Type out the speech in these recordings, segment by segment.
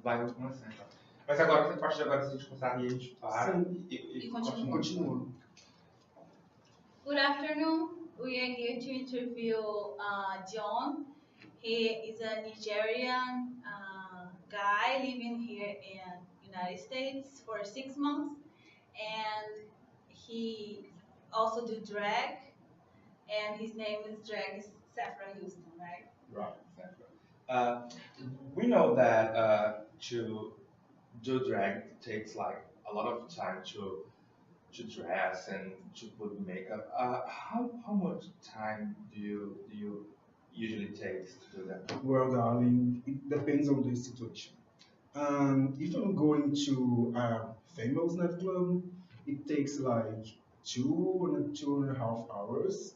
Vai começar então. Mas agora, a partir de agora, se a gente começar a rir, a gente para e continua. continua. Good afternoon. We are here to interview John. He is a Nigerian guy living here in United States for 6 months, and he also do drag, and his name is drag Saffron Houston, right? Right, exactly. We know that to do drag takes like a lot of time to dress and to put makeup. How much time do you usually take to do that? Well, darling, it depends on the situation. If I'm going to a famous nightclub, it takes like 2.5 hours.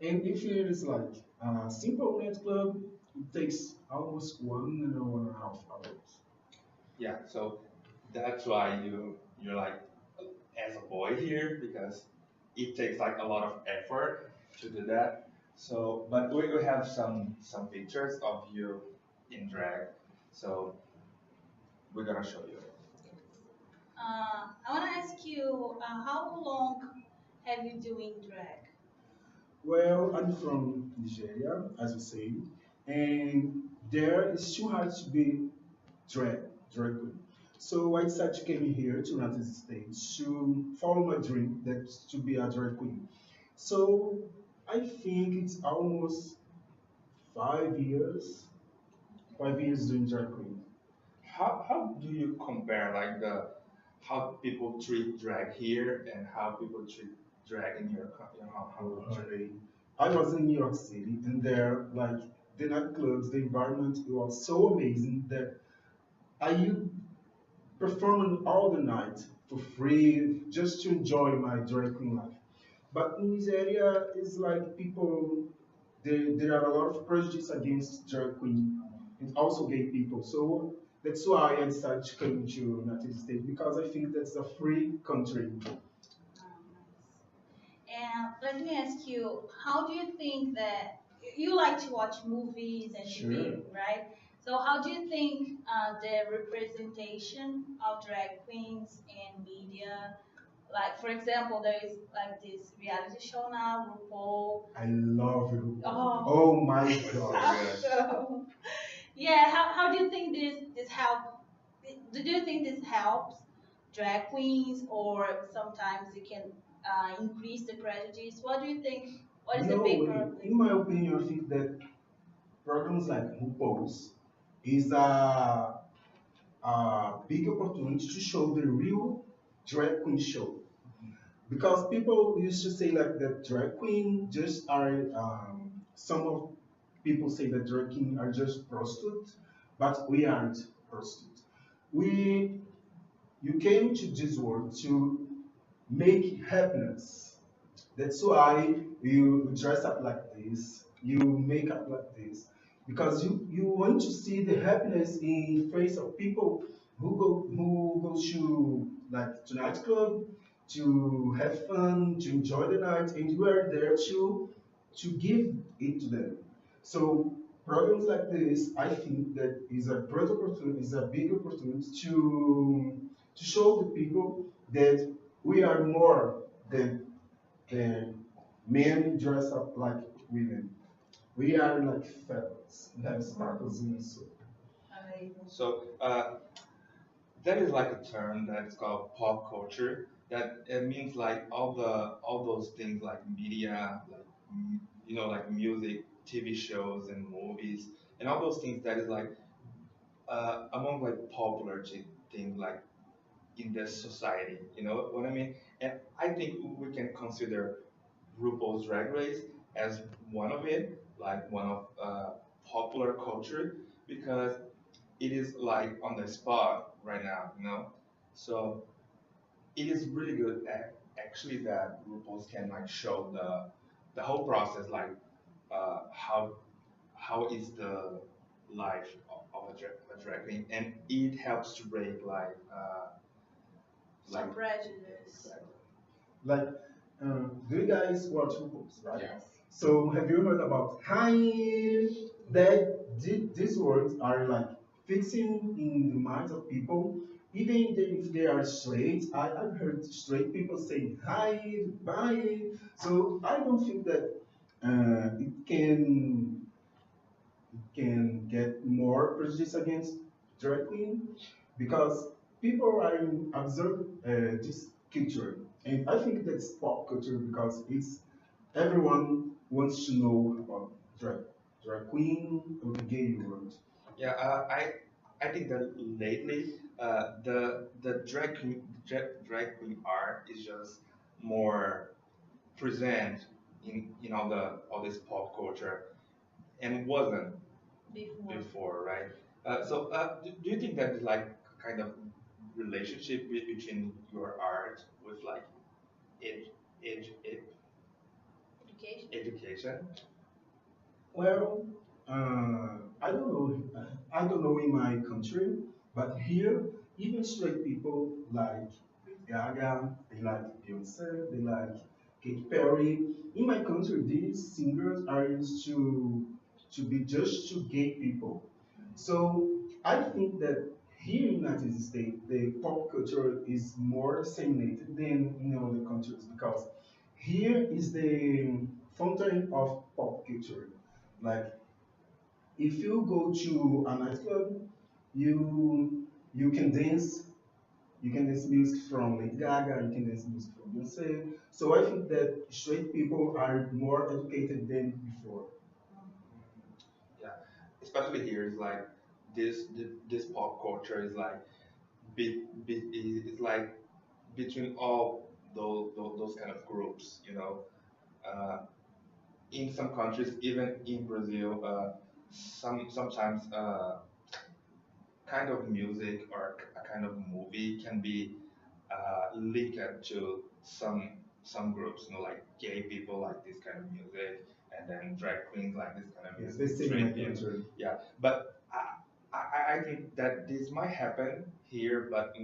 And if it is like a simple nightclub, it takes almost 1.5 hours. Yeah, so that's why you're like as a boy here because it takes like a lot of effort to do that. So, but we will have some pictures of you in drag. So we're gonna show you. I want to ask you, how long have you doing drag? Well, I'm from Nigeria, as you say, and there it's too hard to be drag, drag queen. So I decided to came here to United States to follow my dream, that's to be a drag queen. So I think it's almost 5 years, 5 years doing drag queen. How do you compare like the how people treat drag here and how people treat drag in your home country? Honey, I was in New York City, and there, like the nightclubs, the environment, it was so amazing that I performing all the night for free just to enjoy my drag queen life. But in this area, it's like people, there are a lot of prejudice against drag queen and also gay people. So that's why I decided to come to United States because I think that's a free country. Nice. And let me ask you, how do you think that you like to watch movies and Sure. TV, right? So how do you think the representation of drag queens in media, like for example, there is like this reality show now, RuPaul. I love you. Oh, Oh my So gosh. good. so yeah, how do you think this help? Do you think this helps drag queens, or sometimes it can increase the prejudice? What do you think? What is the No, big problem? in my opinion, I think that programs like RuPaul's is a big opportunity to show the real drag queen show. Because people used to say like that drag queen just are some of people say that drag queen are just prostitutes, but we aren't prostitutes. We you came to this world to make happiness. That's why you dress up like this, you make up like this, because you want to see the happiness in face of people who go to like to nightclub to have fun, to enjoy the night, and you are there to give it to them. So programs like this, I think that is a great opportunity, is a big opportunity to show the people that we are more than men dress up like women. We are like feathers. We have sparkles in us. Amazing. So there is like a term that's called pop culture. That it means like all those things like media, like like music, TV shows, and movies, and all those things that is like among like popular things like in the society. You know what I mean? And I think we can consider RuPaul's Drag Race as one of it, like one of popular culture, because it is like on the spot right now. So it is really good actually that RuPaul's can like show the whole process, like how is the life of a drag queen, and it helps to break Some like prejudice. exactly. Like, do you guys watch RuPaul's, right? Yeah. Yes. So have you heard about hi? That these words are like fixing in the minds of people, even if they are straight. I've heard straight people say hi, bye. So I don't think that it can get more prejudice against drag queen because people are observe this culture, and I think that's pop culture because it's everyone wants to know about drag queen or the gay world. Yeah, I think that lately the drag queen art is just more present in all this pop culture and wasn't before. before, right? Do you think that is like kind of relationship between your art with like ed, ed, Education. education? Well, I don't know. I don't know in my country, but here, even straight people like Gaga, they like Beyonce, they like Katy Perry. In my country, these singers are used to be just to gay people. So I think that here in the United States, the pop culture is more disseminated than in other countries because here is the fountain of pop culture. Like if you go to a nightclub, you can dance. You can dance music from Lady Gaga. You can dance music from Beyonce. So I think that straight people are more educated than before. Yeah, especially here is like this pop culture is like it's like between all those kind of groups, you know. Uh, in some countries, even in Brazil, sometimes kind of music or a kind of movie can be linked to some groups, you know, like gay people like this kind of music, and then drag queens like this kind of Yes, music, they say in my straight people. country. Yeah, but I think that this might happen here, but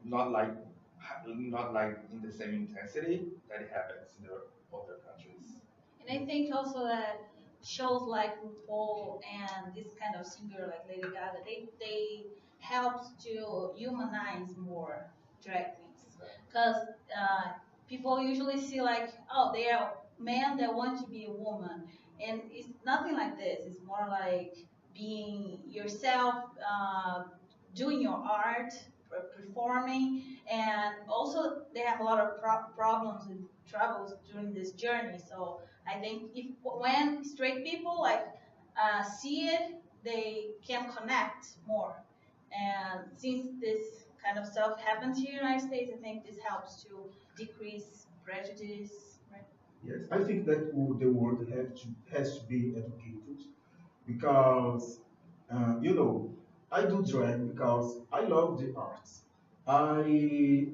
not like not like in the same intensity that it happens in the other countries. And I think also that shows like RuPaul and this kind of singer like Lady Gaga, they helps to humanize more drag queens. Because people usually see like, oh, they are men that want to be a woman. And it's nothing like this. It's more like being yourself, doing your art, performing, and also they have a lot of problems and troubles during this journey. So I think if when straight people like see it, they can connect more. And since this kind of stuff happens here in the United States, I think this helps to decrease prejudice. Right? Yes, I think that the world has to be educated because you know I do drag because I love the arts. I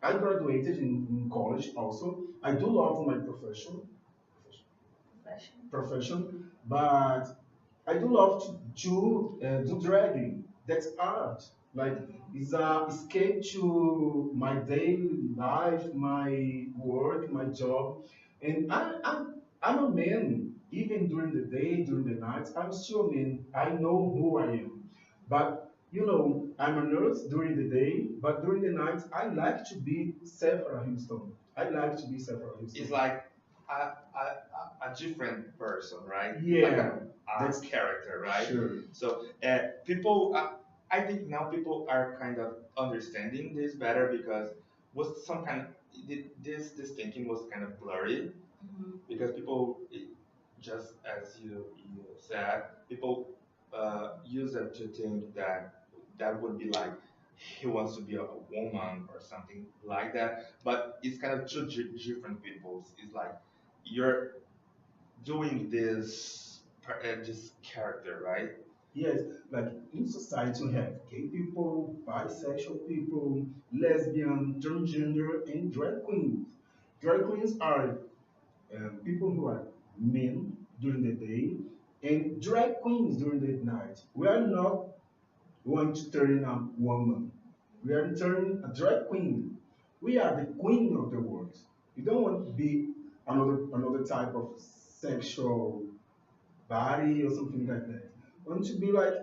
I graduated in college also. I do love my Profession. profession, but I do love to do dragging. That's art. Like it's a escape to my daily life, my work, my job, and I'm a man. Even during the day, during the night, I'm still a man. I know who I am, but I'm a nurse during the day, but during the night, I like to be Sephora Houston. I like to be Sephora It's Houston. like a different person, right? Like Yeah, a that's character, right? sure. So people, I think now people are kind of understanding this better because was some kind this thinking was kind of blurry because people just as you said, people use it to think that that would be like he wants to be a woman or something like that. But it's kind of two different peoples. It's like you're doing this character, right? Yes, like in society we have gay people, bisexual people, lesbian, transgender, and drag queens. Drag queens are people who are men during the day and drag queens during the night. We are not going to turn a woman. We are turning a drag queen. We are the queen of the world. We don't want to be another type of sexual body or something like that. want to be like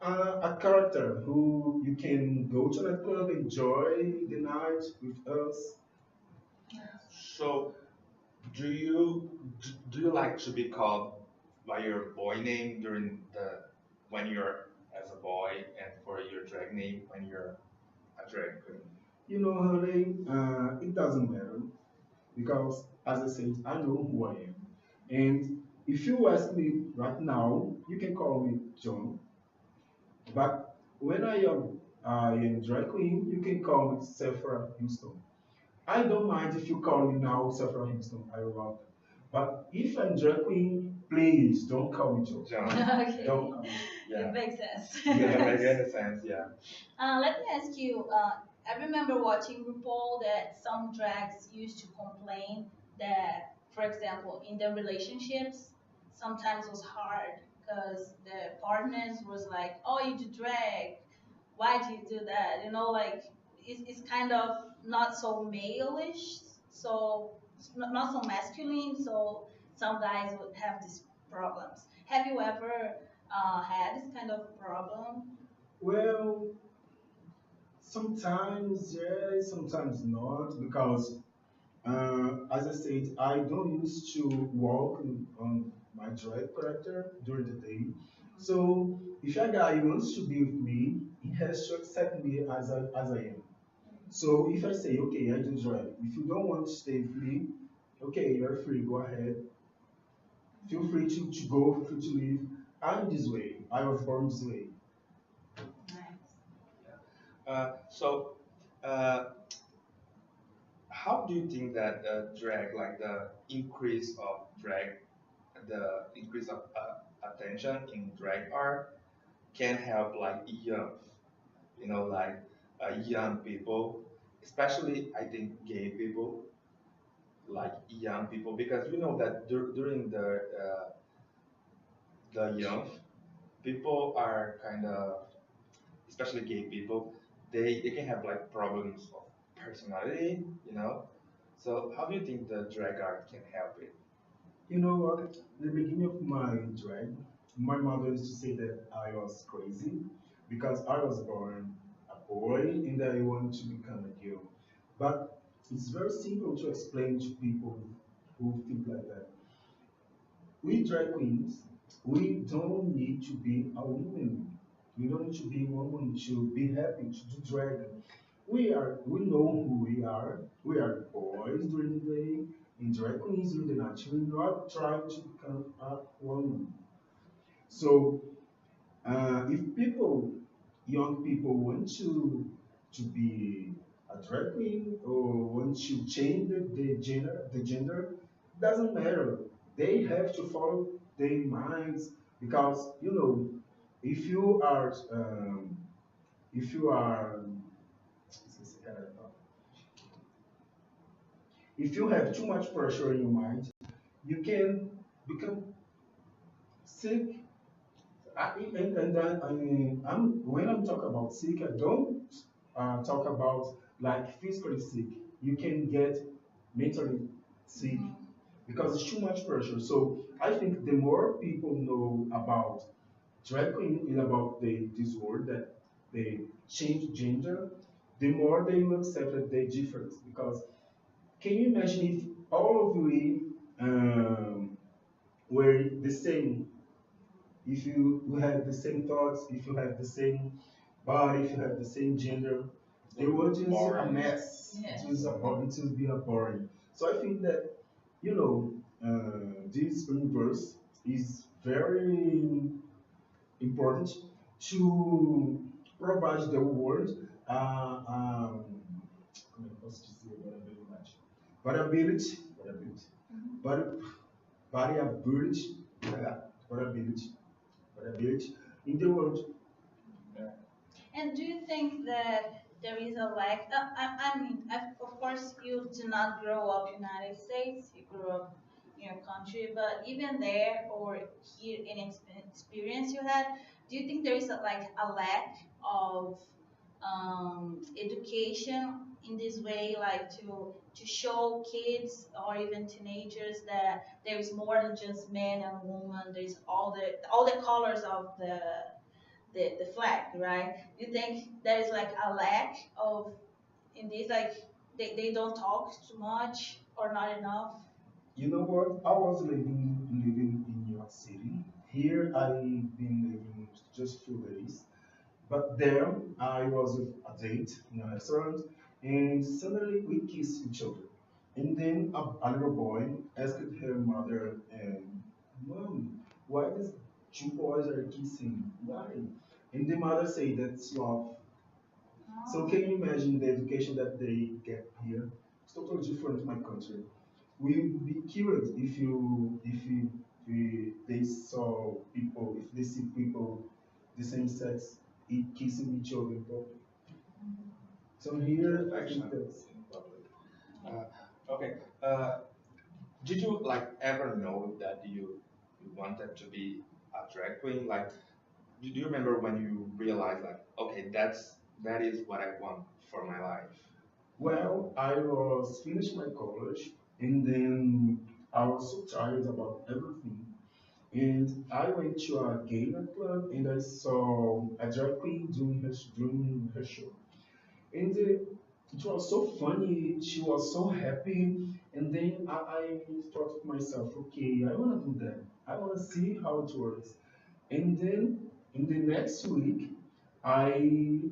a character who you can go to that club, enjoy the night with us. So, do you like to be called by your boy name during the when you're as a boy and for your drag name when you're a drag queen? You know, honey, it doesn't matter because, as I said, I know who I am. And if you ask me right now, you can call me John. But when I am drag queen, you can call me Sephora Houston. I don't mind if you call me now Sephora Houston. I love that. But if I'm drag queen, please don't call me John. John. Don't Okay, call me. Yeah. it makes sense. Yeah, Yes. make any sense. Yeah. Let me ask you, I remember watching RuPaul that some drags used to complain that, for example, in their relationships, sometimes was hard because the partners was like, oh, you do drag, why do you do that? You know, like it's kind of not so male-ish, so it's not so masculine, so some guys would have these problems. Have you ever had this kind of problem? Well, sometimes yes, sometimes not, because as I said, I don't used to walk on my drag character during the day. So if a guy wants to be with me, he has to accept me as I am. So if I say, okay, I do drag. If you don't want to stay with me, okay, you're free, go ahead. Feel free to go, feel free to leave. I'm this way. I was born this way. Nice. So, uh, how do you think that drag, like the increase of drag, the increase of attention in drag art, can help like young, like young people, especially I think gay people, like young people, because we know that during the young people are kind of, especially gay people, they can have like problems of personality, you know. So how do you think the drag art can help it? You know what? In the beginning of my drag, my mother used to say that I was crazy because I was born a boy and I want to become a girl. But it's very simple to explain to people who think like that. We drag queens, we don't need to be a woman. We don't need to be a woman to be happy to do drag. We know who we are. We are boys during the day, and drag queens during the night. We're not trying to become a woman. So if young people want to be a drag queen or want to change the gender, doesn't matter. They have to follow their minds because if you are if you are if you have too much pressure in your mind, you can become sick. When I'm talking about sick, I don't talk about like physically sick. You can get mentally sick Mhm. because it's too much pressure. So I think the more people know about drag queen and about this word that they change gender, the more they will accept that they different. Because can you imagine if all of we were the same, if you have the same thoughts, if you have the same body, if you have the same gender, the world is a Boring. mess. Yes. It will be a boring. So I think that this universe is very important to provide the world como é que eu posso dizer variability, vari- variability, variability, variability in the world. Yeah. And do you think that there is a lack? I mean, of course, you did not grow up in the United States. You grew up in your country, but even there or here in experience you had, do you think there is a lack of education in this way, like to show kids or even teenagers that there is more than just man and woman. There's all the colors of the flag, right? You think there is like a lack of in this, like they don't talk too much or not enough? You know what? I was living in New York City. Here I've been living just few days. But there I was with a date in a restaurant and suddenly we kissed each other. And then a little boy asked her mother, Mom, why these two boys are kissing? Why? And the mother said that's love. So Oh. can you imagine the education that they get here? It's totally different in my country. We would be curious if they saw people, if they see people the same sex kissing each other in public. So here I Affection think that's in public. Okay. Did you like ever know that you wanted to be a drag queen? Like, do you remember when you realized like, okay, that is what I want for my life? well, I was finished my college and then I was so tired about everything. And I went to a gay nightclub and I saw a drag queen doing her show. And it was so funny. She was so happy. And then I thought to myself, okay, I want to do that. I want to see how it works. And then in the next week, I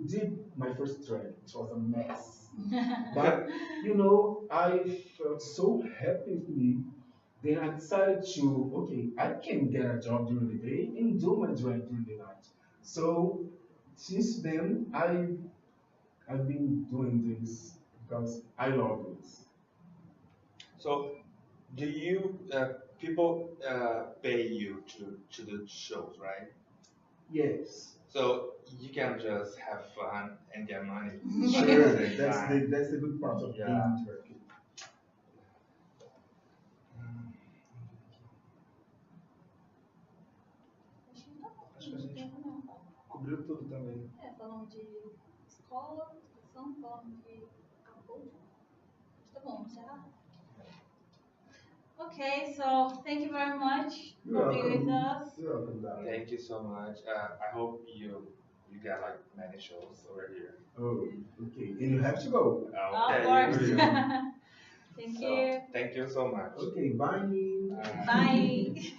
did my first drag. It was a mess. But I felt so happy with me. Then I decided to, okay, I can get a job during the day and do my drag during the night. So since then, I've been doing this because I love this. So, do you people pay you to do shows, right? Yes, So you can just have fun and get money at the sure. same That's time. the good part of being Yeah. in Turkey. Acho que não tá bom, Acho que a gente tempo não. cobriu tudo também. É, falando de escola, educação, falando de acabou. Tá bom, encerrar? Okay, so thank you very much You're for being with welcome. us. You're welcome, darling. Thank you so much. I hope you get like many shows over here. Oh, okay. And you have to go. Of Okay, course. you will. Thank So, you. thank you so much. Okay, bye. Bye.